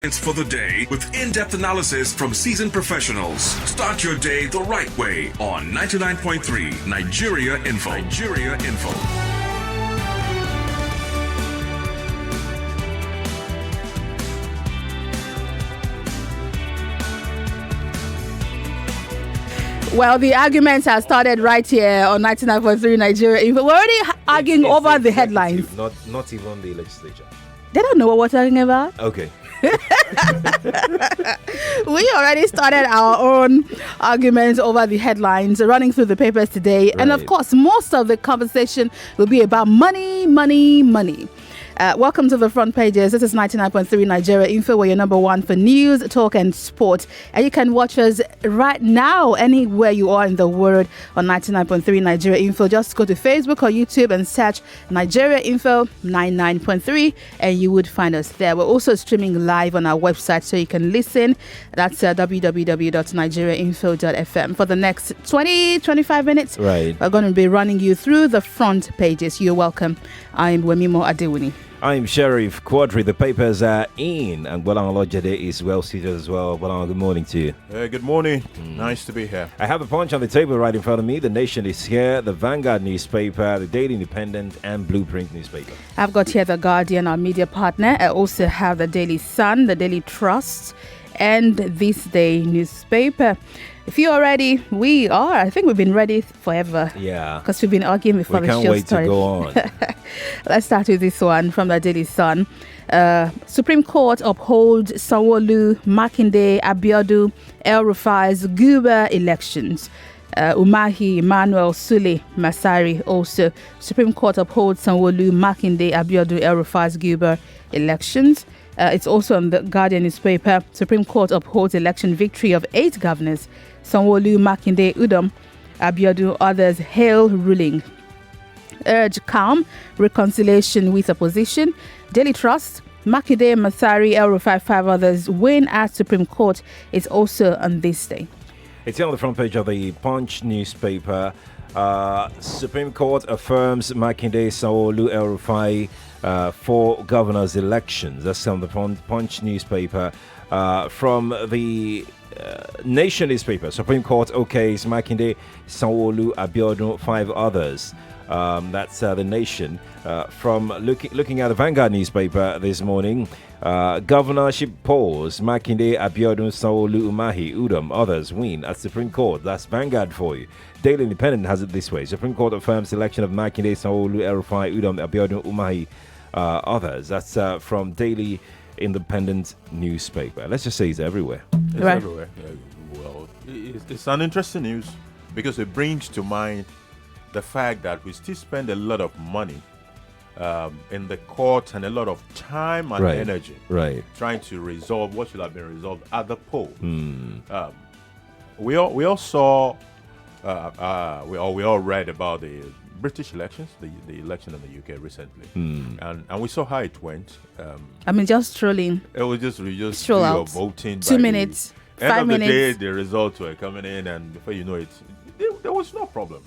For the day with in-depth analysis from seasoned professionals. Start your day the right way on 99.3 Nigeria Info. Nigeria Info. Well, the arguments have started right here on 99.3 Nigeria Info. We're already arguing over the headlines. Not even the legislature. They don't know what we're talking about. Okay. We already started our own arguments over the headlines running through the papers today. Right. And of course, most of the conversation will be about money. Welcome to the front pages. This is 99.3 Nigeria Info, where you're number one for news, talk and sport. And you can watch us right now anywhere you are in the world on 99.3 Nigeria Info. Just go to Facebook or YouTube and search Nigeria Info 99.3 and you would find us there. We're also streaming live on our website so you can listen. That's www.nigeriainfo.fm. For the next 25 minutes, we're going to be running you through the front pages. You're welcome. I'm Wemimo Adewuni. I'm Sheriff Quadry. The papers are in, and Gbolahan Olojede is well seated as well. Gbolahan, good morning to you. Good morning. Nice to be here. I have a Punch on the table right in front of me. The Nation is here, the Vanguard newspaper, the Daily Independent, and Blueprint newspaper. I've got here the Guardian, our media partner. I also have the Daily Sun, the Daily Trust, and This Day newspaper. If you're ready, we are. I think we've been ready forever. Yeah. Because we've been arguing before the show started. We can't wait to go on. Let's start with this one from the Daily Sun. Supreme Court upholds Sanwo-Olu, Makinde, Abiodun, El-Rufai's Guber elections. Umahi, Emmanuel, Sule, Masari also. Supreme Court upholds Sanwo-Olu, Makinde, Abiodun, El-Rufai's Guber elections. It's also on the Guardian newspaper. Supreme Court upholds election victory of 8 governors. Sanwo-Olu, Makinde, Udom, Abiodun, others hail ruling. Urge calm, reconciliation with opposition. Daily Trust, Makinde, Masari, El-Rufai, 5 others win at Supreme Court. It's also on this day. It's on the front page of the Punch newspaper. Supreme Court affirms Makinde, Sanwo-Olu, El-Rufai for governor's elections. That's on the Punch newspaper. From the Nation newspaper, Supreme Court okays Makinde, Sanwo-Olu, Abiodun, 5 others. That's the Nation. From looking at the Vanguard newspaper this morning, governorship pause, Makinde, Abiodun, Sanwo-Olu, Umahi, Udom, others win at Supreme Court. That's Vanguard for you. Daily Independent has it this way. Supreme Court affirms selection of Makinde, Sanwo-Olu, El-Rufai, Udom, Abiodun, Umahi, others. That's from Daily Independent newspaper. Let's just say it's everywhere. It's everywhere. Well, it's an interesting news because it brings to mind the fact that we still spend a lot of money in the court and a lot of time and energy trying to resolve what should have been resolved at the poll. We all saw, we all read about the British elections, the election in the UK recently, and we saw how it went. Just strolling. It was just stroll out. Voting. 2 minutes, 5 minutes. End of the day, the results were coming in, and before you know it, there was no problem.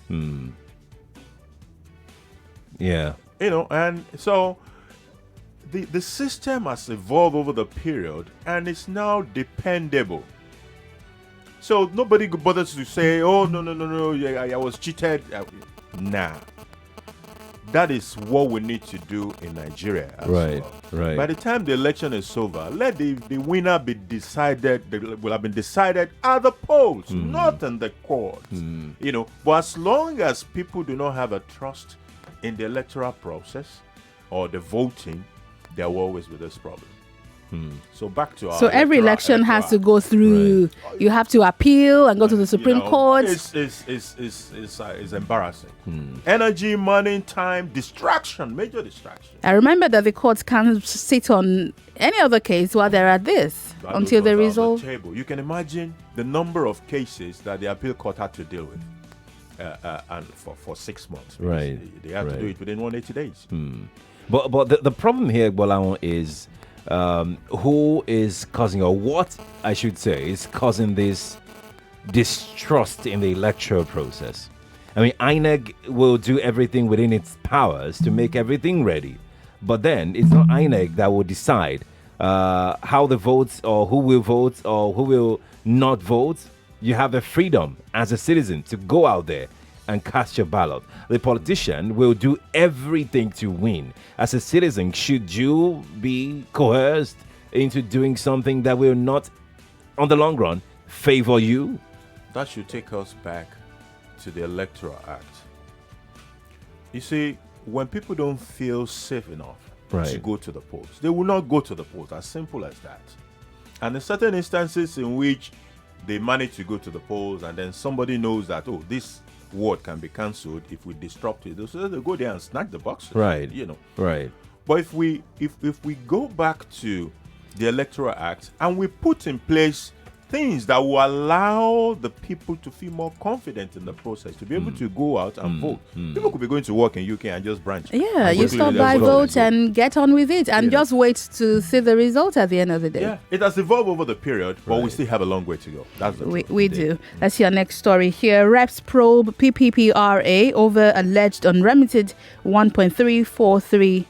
Yeah. And so the system has evolved over the period, and it's now dependable. So nobody bothers to say, "Oh no, I was cheated." Nah. That is what we need to do in Nigeria as well. By the time the election is over, let the winner be decided. Will have been decided at the polls, not in the courts. But as long as people do not have a trust in the electoral process or the voting, there will always be this problem. So back to our. So every election has to go through. You have to appeal and go to the Supreme Court. It's embarrassing. Energy, money, time, major distraction. I remember that the courts can't sit on any other case while they're at this until they resolve. You can imagine the number of cases that the appeal court had to deal with, and for 6 months. They have to do it within 180 days. But the problem here, Gbolahan, is. Who is causing, or what I should say, is causing this distrust in the electoral process? I mean, INEC will do everything within its powers to make everything ready, but then it's not INEC that will decide how the votes or who will vote or who will not vote. You have the freedom as a citizen to go out there and cast your ballot. The politician will do everything to win. As a citizen, should you be coerced into doing something that will not, on the long run, favor you? That should take us back to the Electoral Act. You see, when people don't feel safe enough to go to the polls, they will not go to the polls. As simple as that. And in certain instances in which they manage to go to the polls and then somebody knows that, oh, this ward can be cancelled if we disrupt it, so they go there and snag the boxes. Right. Right. But if we go back to the Electoral Act and we put in place things that will allow the people to feel more confident in the process, to be able to go out and vote. People could be going to work in UK and just branch. Yeah, you stop by, vote, and get on with it, and just wait to see the result at the end of the day. Yeah, it has evolved over the period, but we still have a long way to go. That's the truth. We do. Let's see our next story here. Reps probe PPPRA over alleged unremitted 1.343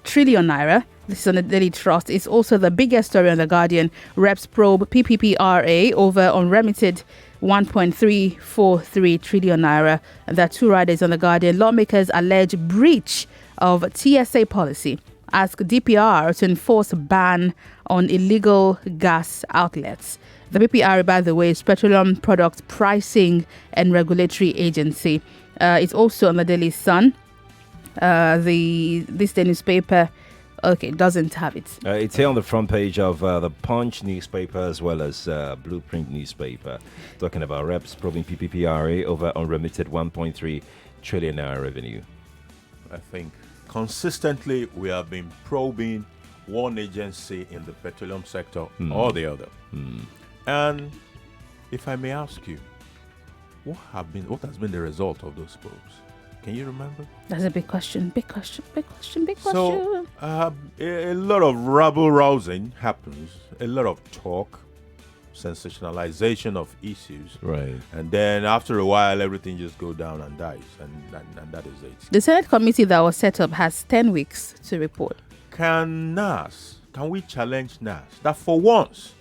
trillion naira. This is on the Daily Trust. It's also the biggest story on The Guardian. Reps probe PPPRA over unremitted 1.343 trillion naira. And there are two riders on The Guardian. Lawmakers allege breach of TSA policy. Ask DPR to enforce ban on illegal gas outlets. The PPRA, by the way, is Petroleum Products Pricing and Regulatory Agency. It's also on the Daily Sun. This day newspaper doesn't have it. It's here on the front page of the Punch newspaper as well as Blueprint newspaper, talking about reps probing PPPRA over unremitted 1.3 trillion naira revenue. I think consistently we have been probing one agency in the petroleum sector or the other. And if I may ask you, what has been the result of those probes? Can you remember? That's a big question. Big question. So, a lot of rabble-rousing happens. A lot of talk, sensationalization of issues. Right. And then after a while, everything just goes down and dies. And that is it. The Senate committee that was set up has 10 weeks to report. Can we challenge NAS? That for once,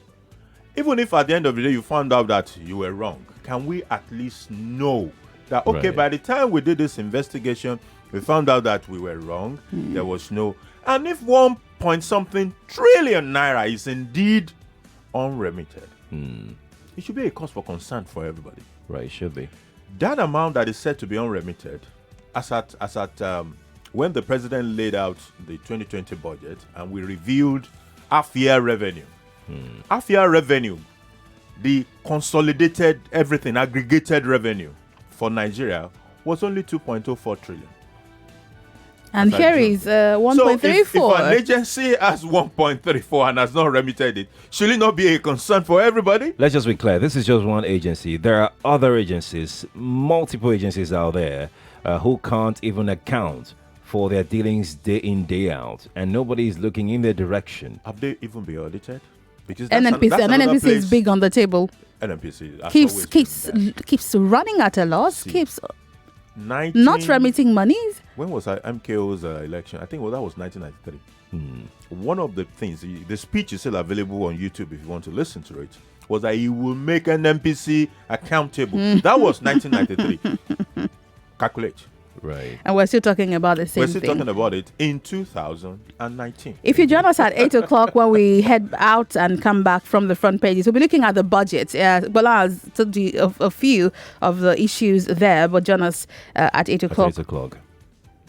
even if at the end of the day you found out that you were wrong, can we at least know that, okay, by the time we did this investigation, we found out that we were wrong. There was no... And if 1 point something trillion naira is indeed unremitted, it should be a cause for concern for everybody. Right, it should be. That amount that is said to be unremitted, when the president laid out the 2020 budget and we reviewed half-year revenue, the consolidated everything, aggregated revenue for Nigeria was only 2.04 trillion. And here is 1.34. So if an agency has 1.34 and has not remitted it, should it not be a concern for everybody? Let's just be clear. This is just one agency. There are other agencies, multiple agencies out there who can't even account for their dealings day in, day out. And nobody is looking in their direction. Have they even been audited? Because NNPC is big on the table. NNPC keeps running at a loss, keeps 19, not remitting monies. When was MKO's election? I think that was 1993. One of the things, the speech is still available on YouTube if you want to listen to it, was that he will make NNPC accountable. That was 1993. Calculate. Right. And we're still talking about the same thing. We're still talking about it in 2019. If you join us at 8 o'clock when we head out and come back from the front pages, we'll be looking at the budget. Gbolahan has told you a few of the issues there, but join us at 8 o'clock. At 8 o'clock.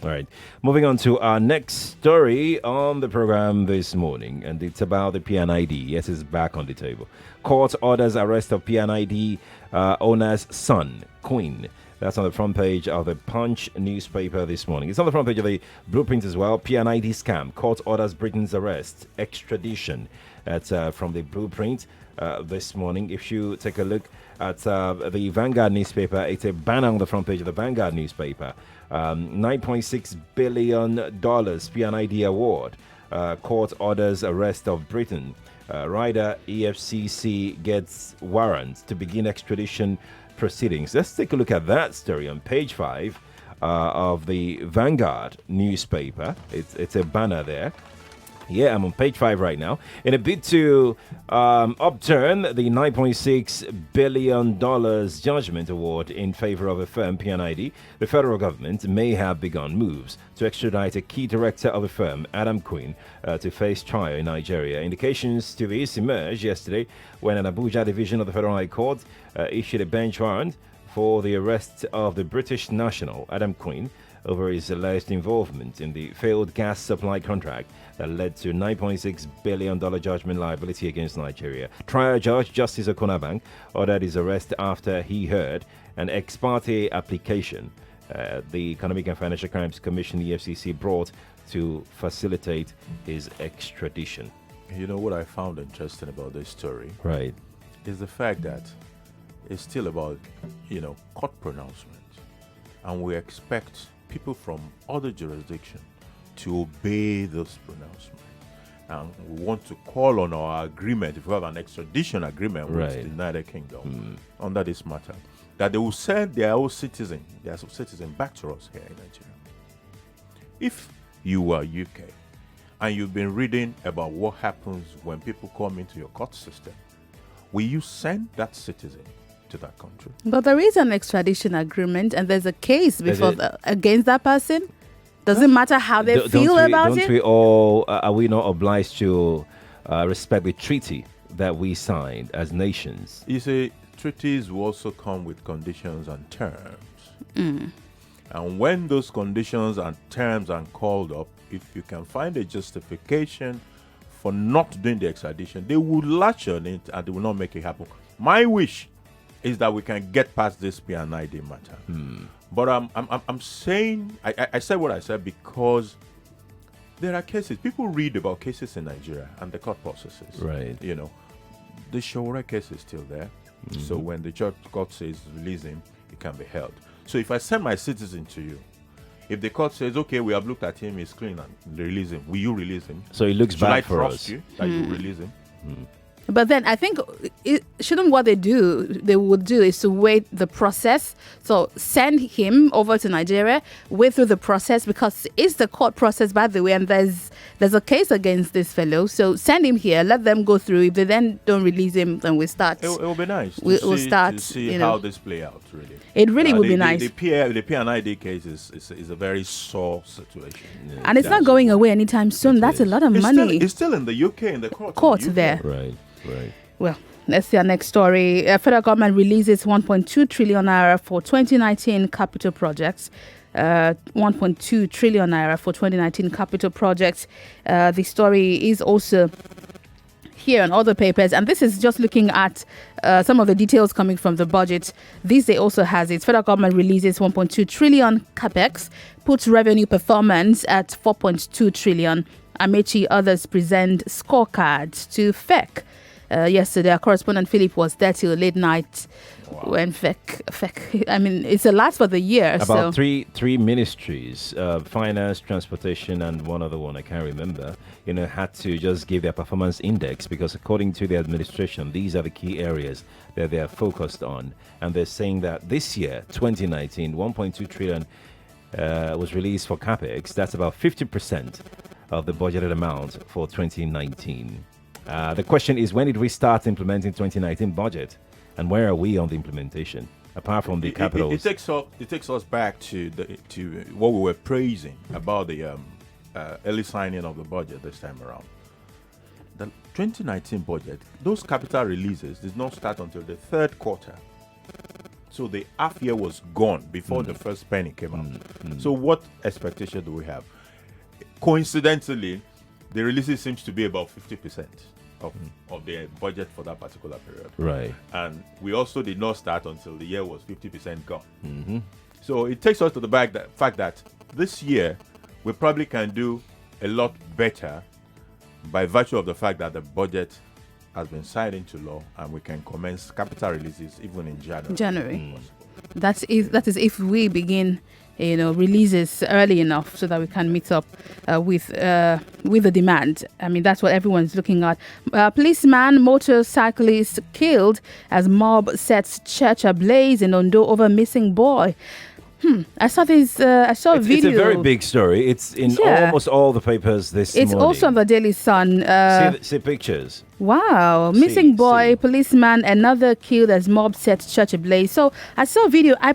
All right. Moving on to our next story on the program this morning, and it's about the PNID. Yes, it's back on the table. Court orders arrest of PNID owner's son, Queen. That's on the front page of the Punch newspaper this morning. It's on the front page of the Blueprint as well. PNID scam. Court orders Britain's arrest. Extradition. That's from the Blueprint this morning. If you take a look at the Vanguard newspaper, it's a banner on the front page of the Vanguard newspaper. $9.6 billion PNID award. Court orders arrest of Britain. Rider EFCC gets warrants to begin extradition proceedings. Let's take a look at that story on page 5 of the Vanguard newspaper. It's a banner there. Yeah, I'm on page 5 right now. In a bid to upturn the $9.6 billion judgment award in favor of a firm, PNID, the federal government may have begun moves to extradite a key director of the firm, Adam Quinn, to face trial in Nigeria. Indications to this emerged yesterday when an Abuja division of the Federal High Court issued a bench warrant for the arrest of the British national, Adam Quinn, over his alleged involvement in the failed gas supply contract that led to $9.6 billion judgment liability against Nigeria. Trial Judge Justice Okonabank ordered his arrest after he heard an ex parte application the Economic and Financial Crimes Commission, EFCC, brought to facilitate his extradition. You know what I found interesting about this story? Right. Is the fact that it's still about, court pronouncement. And we expect people from other jurisdictions to obey those pronouncements. And we want to call on our agreement, if we have an extradition agreement with the United Kingdom under this matter, that they will send their own citizen back to us here in Nigeria. If you are UK and you've been reading about what happens when people come into your court system, will you send that citizen to that country? But there is an extradition agreement and there's a case against that person. Doesn't matter how they feel about it. Don't we all, are we not obliged to respect the treaty that we signed as nations? You see, treaties will also come with conditions and terms. And when those conditions and terms are called up, if you can find a justification for not doing the extradition, they will latch on it and they will not make it happen. My wish is that we can get past this PNID matter. But I'm saying, I said what I said because there are cases. People read about cases in Nigeria and the court processes. Right. The Shore case is still there. So when the court says release him, it can be held. So if I send my citizen to you, if the court says, okay, we have looked at him, he's clean, and release him, will you release him? So it looks bad for us. Should I trust you that you release him? But then I think what they would do is to wait the process. So send him over to Nigeria, wait through the process, because it's the court process, by the way, and there's a case against this fellow. So send him here, let them go through. If they then don't release him, then we start. It will be nice we'll start, to see how this play out, really. It really would be nice. The PNID case is a very sore situation. Yeah. And it's not going away anytime soon. That's a lot of money. It's still in the UK, in the court there. Right. Well, let's see our next story. Federal government releases 1.2 trillion naira for 2019 capital projects. 1.2 trillion naira for 2019 capital projects. The story is also here on other papers, and this is just looking at some of the details coming from the budget. This day also has it. Federal government releases 1.2 trillion capex, puts revenue performance at 4.2 trillion. Amechi others present scorecards to FEC. Yesterday, our correspondent Philip was there till late night when FEC. I mean, it's a lot for the year. About three ministries, finance, transportation, and one other one I can't remember. Had to just give their performance index because, according to the administration, these are the key areas that they are focused on, and they're saying that this year, 2019, 1.2 trillion was released for capex. That's about 50% of the budgeted amount for 2019. The question is, when did we start implementing 2019 budget, and where are we on the implementation? Apart from the capitals, it takes us back to what we were praising about the early signing of the budget this time around. The 2019 budget, those capital releases did not start until the third quarter. So the half year was gone before the first penny came out. So what expectation do we have? Coincidentally, the releases seems to be about 50% of the budget for that particular period. Right. And we also did not start until the year was 50% gone. So it takes us to the fact that this year we probably can do a lot better by virtue of the fact that the budget has been signed into law and we can commence capital releases even in January. That is if we begin releases early enough so that we can meet up with the demand. I mean, that's what everyone's looking at. Policeman, motorcyclist killed as mob sets church ablaze in Ondo over missing boy. I saw this. I saw a video. It's a very big story. It's in almost all the papers this morning. It's also on the Daily Sun. See pictures. Wow. Missing boy, policeman, another killed as mob set church ablaze. So I saw a video. I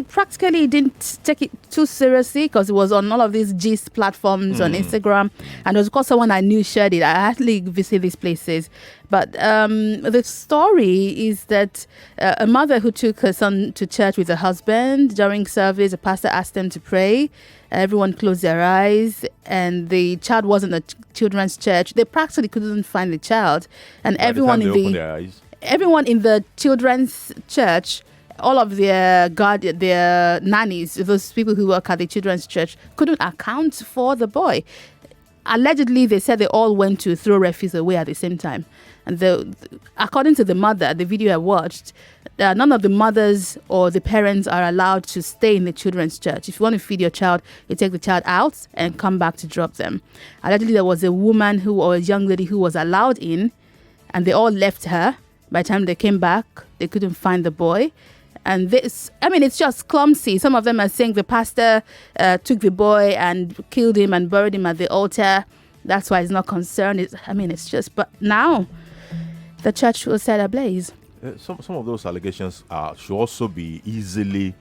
practically didn't take it too seriously because it was on all of these gist platforms on Instagram. And it was because someone I knew shared it. I actually visit these places. But the story is that a mother who took her son to church with her husband during service, a pastor asked them to pray. Everyone closed their eyes, and the child was in the children's church. They practically couldn't find the child, and everyone in the children's church, all of their nannies, those people who work at the children's church, couldn't account for the boy. Allegedly, they said they all went to throw refuse away at the same time. And according to the mother, the video I watched, none of the mothers or the parents are allowed to stay in the children's church. If you want to feed your child, you take the child out and come back to drop them. Allegedly, there was a woman or a young lady who was allowed in, and they all left her. By the time they came back, they couldn't find the boy. And it's just clumsy. Some of them are saying the pastor took the boy and killed him and buried him at the altar. That's why he's not concerned. But now the church was set ablaze. Some of those allegations should also be easily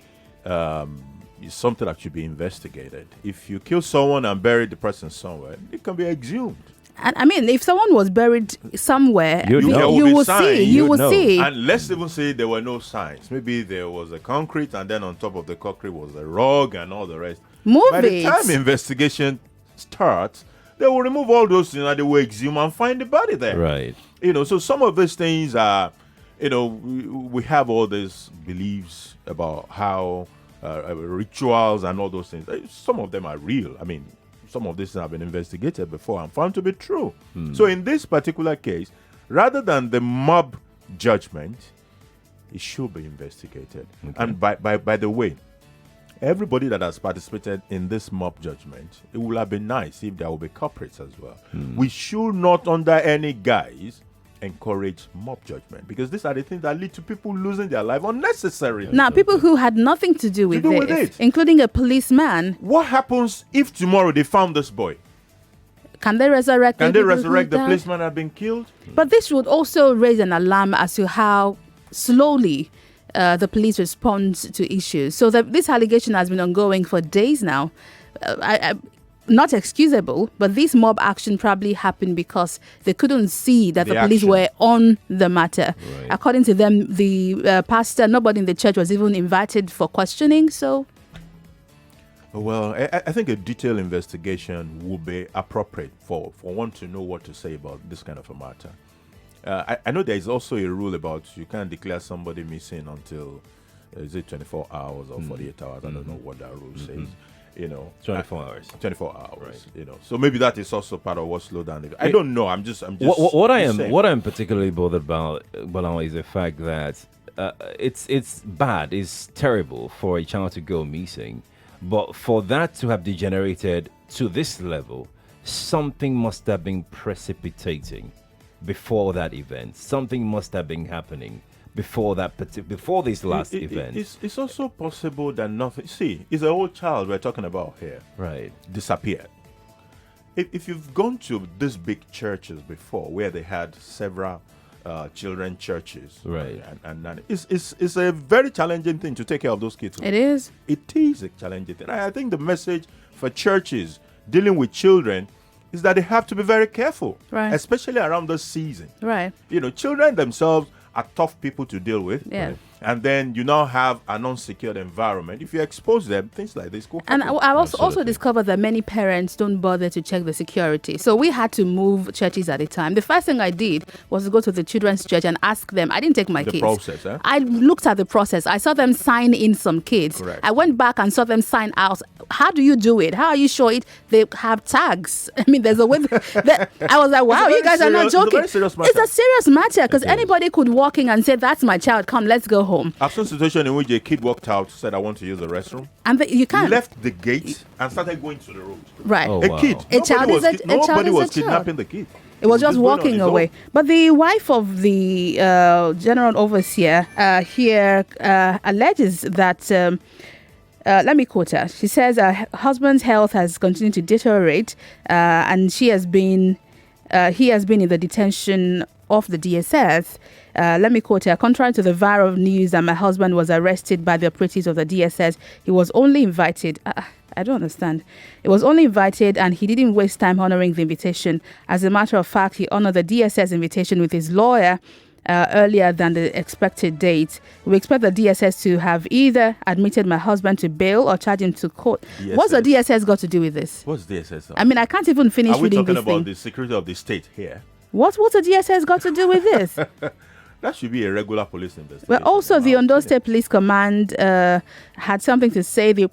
something that should be investigated. If you kill someone and bury the person somewhere, it can be exhumed. And if someone was buried somewhere, you will see. And let's even say there were no signs. Maybe there was a concrete, and then on top of the concrete was a rug and all the rest. By the time investigation starts, they will remove all those things and they will exhume and find the body there. Right. So some of these things are, we have all these beliefs about how rituals and all those things. Some of them are real. Some of these have been investigated before and found to be true. So in this particular case, rather than the mob judgment, it should be investigated. Okay. And by the way, everybody that has participated in this mob judgment, it would have been nice if there will be culprits as well. We should not, under any guise, encourage mob judgment, because these are the things that lead to people losing their life unnecessarily. Now, people who had nothing to do with it, including a policeman. What happens if tomorrow they found this boy? Can they resurrect? Can they resurrect the policeman that had been killed? But this would also raise an alarm as to how slowly the police respond to issues. So this allegation has been ongoing for days now. Not excusable, but this mob action probably happened because they couldn't see that the police were on the matter. Right. According to them, the pastor, nobody in the church was even invited for questioning. So, well, I think a detailed investigation would be appropriate for one to know what to say about this kind of a matter. I know there is also a rule about you can't declare somebody missing until, is it 24 hours or 48 hours? I don't know what that rule says. 24 hours. 24 hours. Right. So maybe that is also part of what slowed down. I don't know. I'm just. What I'm particularly bothered about, Gbolahan, is the fact that it's bad, it's terrible for a child to go missing, but for that to have degenerated to this level, something must have been precipitating before that event. Something must have been happening before this last event. It's also possible that nothing. See, it's an old child we're talking about here. Right. Disappeared. If you've gone to these big churches before, where they had several children churches, right, and it's a very challenging thing to take care of those kids. It is. It is a challenging thing. I think the message for churches dealing with children is that they have to be very careful, right, especially around this season. Right. Children themselves are tough people to deal with. Yeah. Right? And then you now have an unsecured environment. If you expose them, things like this could happen. And I also discovered that many parents don't bother to check the security. So we had to move churches at a time. The first thing I did was to go to the children's church and ask them. I didn't take my kids. The process, eh? I looked at the process. I saw them sign in some kids. Correct. I went back and saw them sign out. How do you do it? How are you sure it? They have tags. I mean, there's a way. I was like, wow, you guys are not joking. It's a serious matter because anybody could walk in and say, that's my child. Come, let's go home. I've seen a situation in which a kid walked out, said, I want to use the restroom. And you can't. Left the gate and started going to the road. Right. Oh, a kid. Nobody was kidnapping the kid. It was just walking away. But the wife of the general overseer here alleges that Let me quote her. She says her husband's health has continued to deteriorate, and he has been in the detention of the DSS. Let me quote her. Contrary to the viral news that my husband was arrested by the operatives of the DSS, he was only invited. I don't understand. He was only invited and he didn't waste time honoring the invitation. As a matter of fact, he honored the DSS invitation with his lawyer earlier than the expected date. We expect the DSS to have either admitted my husband to bail or charged him to court. DSS. What's the DSS got to do with this? What's DSS? I mean, I can't even finish reading this thing. Are we talking about the security of the state here? What's the DSS got to do with this? That should be a regular police investigation. Well, also the Ondo State Police Command had something to say. The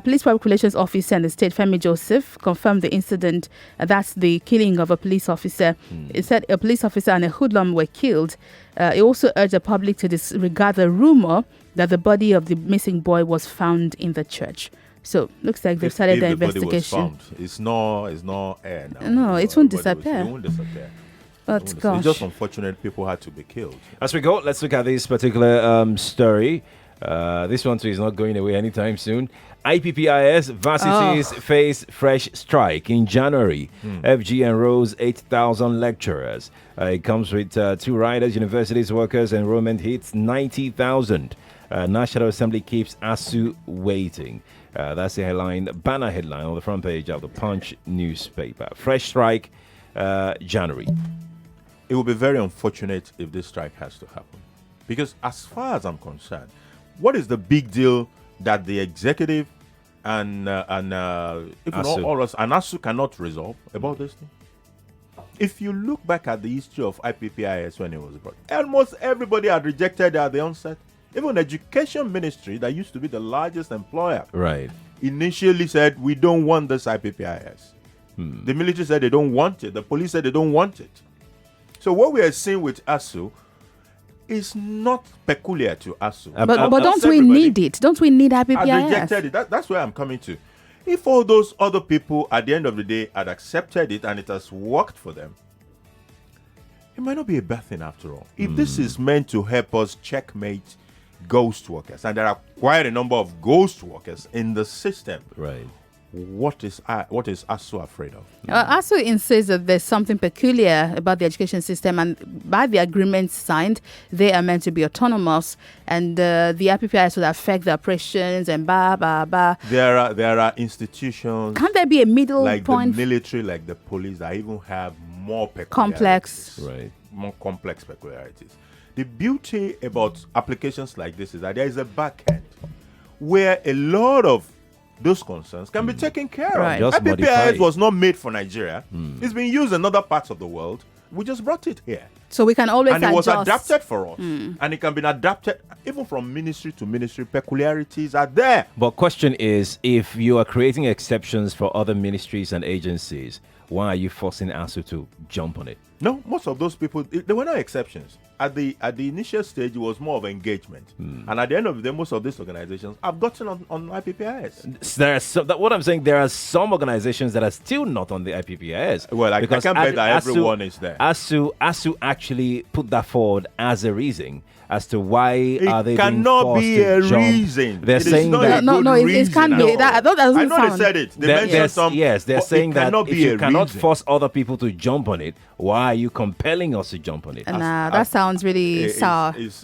Police Public Relations Officer in the state, Femi Joseph, confirmed the incident. That's the killing of a police officer. It said a police officer and a hoodlum were killed. It also urged the public to disregard the rumor that the body of the missing boy was found in the church. So looks like they've started the investigation. It's not air now. No, it won't disappear. It won't disappear. But gosh, it's just unfortunate people had to be killed. As we go, let's look at this particular story. This one too is not going away anytime soon. IPPIS varsities face fresh strike in January. FG enrolls 8,000 lecturers. It comes with 2 riders, universities, workers. Enrollment hits 90,000. National Assembly keeps ASU waiting. That's the banner headline on the front page of the Punch newspaper. Fresh strike, January. It will be very unfortunate if this strike has to happen. Because as far as I'm concerned, what is the big deal that the executive and ASU cannot resolve about this thing? If you look back at the history of IPPIS when it was brought, almost everybody had rejected it at the onset. Even the education ministry, that used to be the largest employer, initially said, we don't want this IPPIS. The military said they don't want it. The police said they don't want it. So what we are seeing with ASU is not peculiar to ASU. But don't we need it? Don't we need IPPIS? I've rejected it. That's where I'm coming to. If all those other people at the end of the day had accepted it and it has worked for them, it might not be a bad thing after all. If this is meant to help us checkmate ghost workers, and there are quite a number of ghost workers in the system, what is ASU afraid of? ASU insists that there's something peculiar about the education system, and by the agreements signed, they are meant to be autonomous, and the IPPIS would affect the operations and blah blah blah. There are institutions. Can't there be a middle like point? The military, like the police, that even have more peculiarities. More complex peculiarities. The beauty about applications like this is that there is a back end where a lot of those concerns can be taken care of. IPPIS was not made for Nigeria. It's been used in other parts of the world. We just brought it here. So we can always adjust. And it was adapted for us. And it can be adapted even from ministry to ministry. Peculiarities are there. But question is, if you are creating exceptions for other ministries and agencies, why are you forcing ASU to jump on it? No, most of those people, there were no exceptions. At the initial stage, it was more of engagement. And at the end of the day, most of these organizations have gotten on IPPIS. What I'm saying, there are some organizations that are still not on the IPPIS. Well, I can't bet that everyone is there. ASU actually put that forward as a reason as to why are they being cannot forced be to a jump. reason. They're saying that it can't be. That doesn't I know sound. they said it. They mentioned some. Yes, they're saying that if you cannot reason. force other people to jump on it, why are you compelling us to jump on it? Nah, that sounds really sour. It's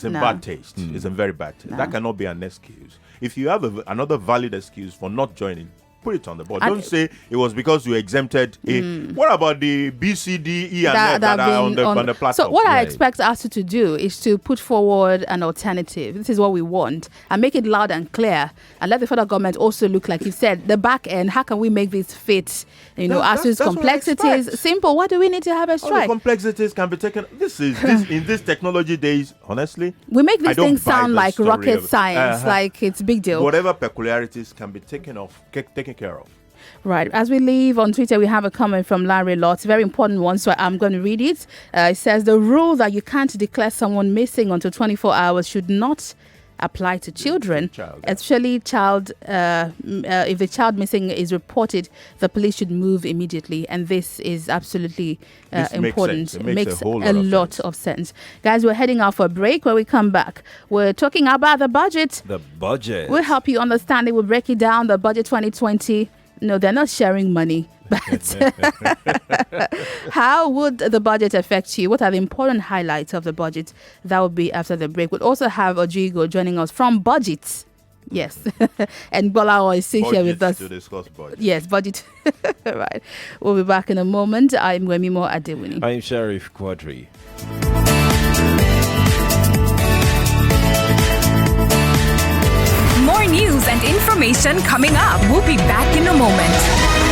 in bad taste. It's in very bad taste. That cannot be an excuse. If you have another valid excuse for not joining, put it on the board. Don't say it was because you exempted A. What about the B, C, D, E, and F that are on the platform? So what I expect ASU to do is to put forward an alternative. This is what we want, and make it loud and clear, and let the federal government also look, like you said, the back end. How can we make this fit? ASU's complexities. Simple. Why do we need to have a strike? All the complexities can be taken. This in this technology days. Honestly, we make these things sound like rocket science, like it's big deal. Whatever peculiarities can be taken care of. Right. As we leave on Twitter, we have a comment from Larry Lott, very important one, so I'm going to read it. It says, the rule that you can't declare someone missing until 24 hours should not apply to children, child, yeah. especially if the child missing is reported, the police should move immediately, and this is absolutely This makes important. sense. It makes a whole lot of sense. Guys, we're heading out for a break. When we come back, we're talking about the budget. The budget. We'll help you understand it. We'll break it down. The budget 2020. No, they're not sharing money. But how would the budget affect you? What are the important highlights of the budget? That will be after the break. We'll also have Ojigo joining us from Budget. Yes. And Gbolahan is still here with us. To discuss budget. Yes, budget. Right. We'll be back in a moment. I'm Wemimo Adewuni. I'm Sheriff Quadry. More news and information coming up. We'll be back in a moment.